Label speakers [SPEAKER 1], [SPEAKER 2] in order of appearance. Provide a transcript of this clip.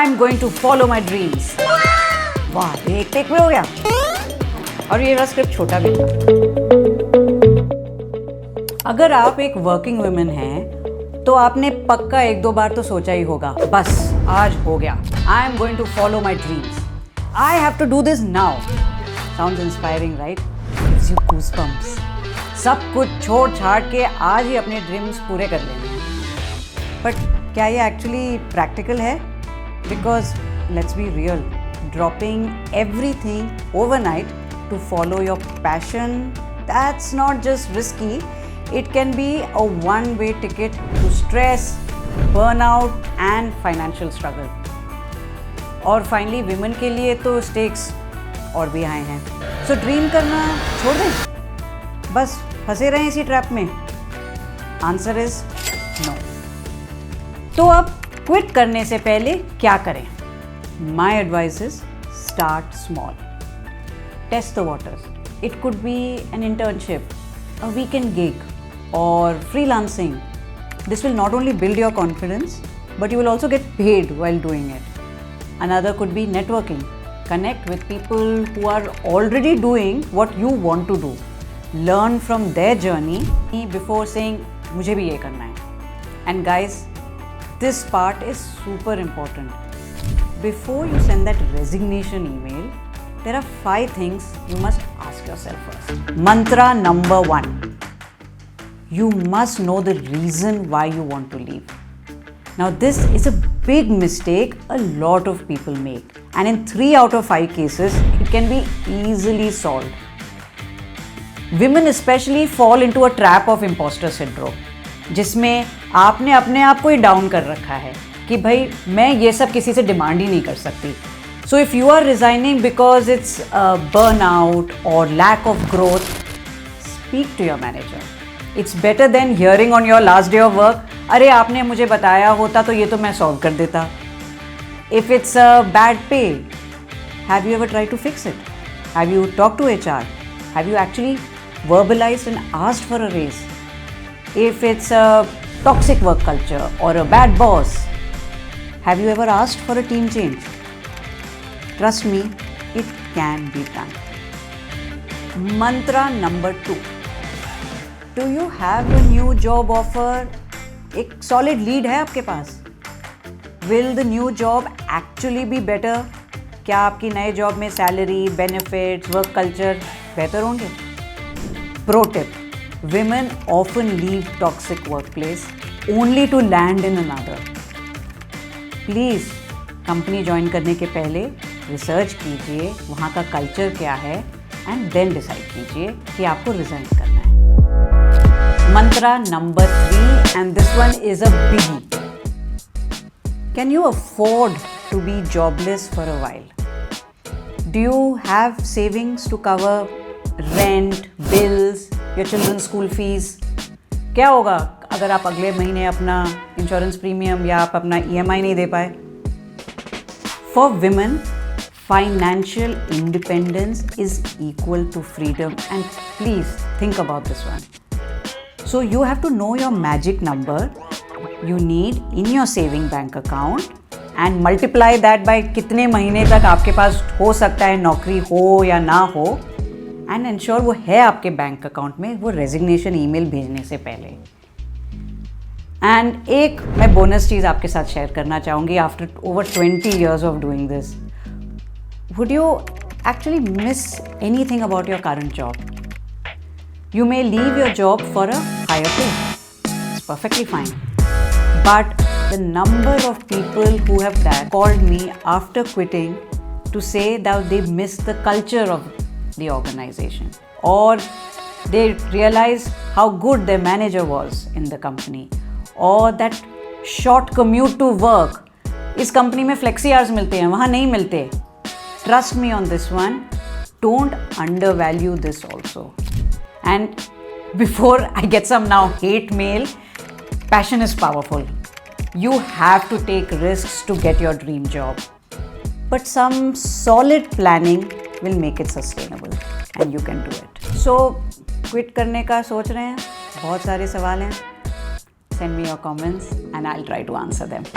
[SPEAKER 1] I'm going to follow my dreams. वाह, ये एक टेक में हो गया और ये रहा स्क्रिप्ट छोटा भी। अगर आप एक वर्किंग वुमेन हैं तो आपने पक्का एक दो बार तो सोचा ही होगा, बस आज हो गया, I am going to follow my dreams. I have to do this now. Sounds inspiring, right? Gives you goosebumps. सब कुछ छोड़ छाड़ के आज ही अपने ड्रीम्स पूरे कर लेने हैं। बट क्या ये एक्चुअली प्रैक्टिकल है? Because let's be real, dropping everything overnight to follow your passion, that's not just risky, it can be a one-way ticket to stress, burnout and financial struggle. और finally women के लिए तो stakes और भी high हैं। सो dream करना छोड़ दें, बस फंसे रहें इसी ट्रैप में? Answer is no. तो अब क्विट करने से पहले क्या करें? My advice is start small, test the waters. It could be an internship, a weekend gig, or freelancing. This will not only build your confidence, but you will also get paid while doing it. Another could be networking. Connect with people who are already doing what you want to do. Learn from their journey before saying, मुझे भी ये करना है. And guys, this part is super important. Before you send that resignation email, there are 5 things you must ask yourself first. Mantra number 1. You must know the reason why you want to leave. Now this is a big mistake a lot of people make, and in 3 out of 5 cases it can be easily solved. Women especially fall into a trap of imposter syndrome, जिसमें आपने अपने आप को ही down कर रखा है कि भाई मैं ये सब किसी से डिमांड ही नहीं कर सकती. So if you are resigning because it's burnout और lack of growth, speak to your manager. It's better than hearing on your last day of work, अरे आपने मुझे बताया होता तो ये तो मैं सॉल्व कर देता. If it's a bad pay, have you ever try to fix it? Have you talk to HR? Have you actually verbalized and asked for a raise? If it's a toxic work culture or a bad boss, have you ever asked for a team change? Trust me, it can be done. Mantra number 2. Do you have a new job offer? एक solid lead है आपके पास? Will the new job actually be better? क्या आपकी नए job में salary, benefits, work culture बेहतर होंगे? Pro tip: women often leave toxic workplace only to land in another. Please, company join करने के पहले रिसर्च कीजिए वहाँ का कल्चर क्या है एंड देन डिसाइड कीजिए कि आपको रिजाइन करना है. Mantra number 3, and this one is a biggie. Can you afford to be jobless for a while? Do you have savings to cover rent, bills, your children school fees? क्या होगा अगर आप अगले महीने अपना इंश्योरेंस प्रीमियम या आप अपना EMI नहीं दे पाए? For women, financial independence is equal to freedom, and please think about this one. So you have to know your magic number you need in your saving bank account and multiply that by कितने महीने तक आपके पास हो सकता है नौकरी हो या ना हो, एंड इंश्योर वो है आपके बैंक अकाउंट में वो रेजिग्नेशन ईमेल भेजने से पहले. एंड एक मैं बोनस चीज़ आपके साथ शेयर करना चाहूँगी. After over 20 years of doing this, would you actually miss anything about your current job? You may leave your job for a higher pay. It's perfectly fine. But the number of people who have called me after quitting to say that they miss the culture of the organization, or they realize how good their manager was in the company, or that short commute to work. इस company में flexi hours मिलते हैं, वहाँ नहीं मिलते. Trust me on this one. Don't undervalue this also. And before I get some now hate mail, passion is powerful. You have to take risks to get your dream job. But some solid planning will make it sustainable and you can do it. So, quit करने का सोच रहे हैं? बहुत सारे सवाल हैं. Send me your comments and I'll try to answer them.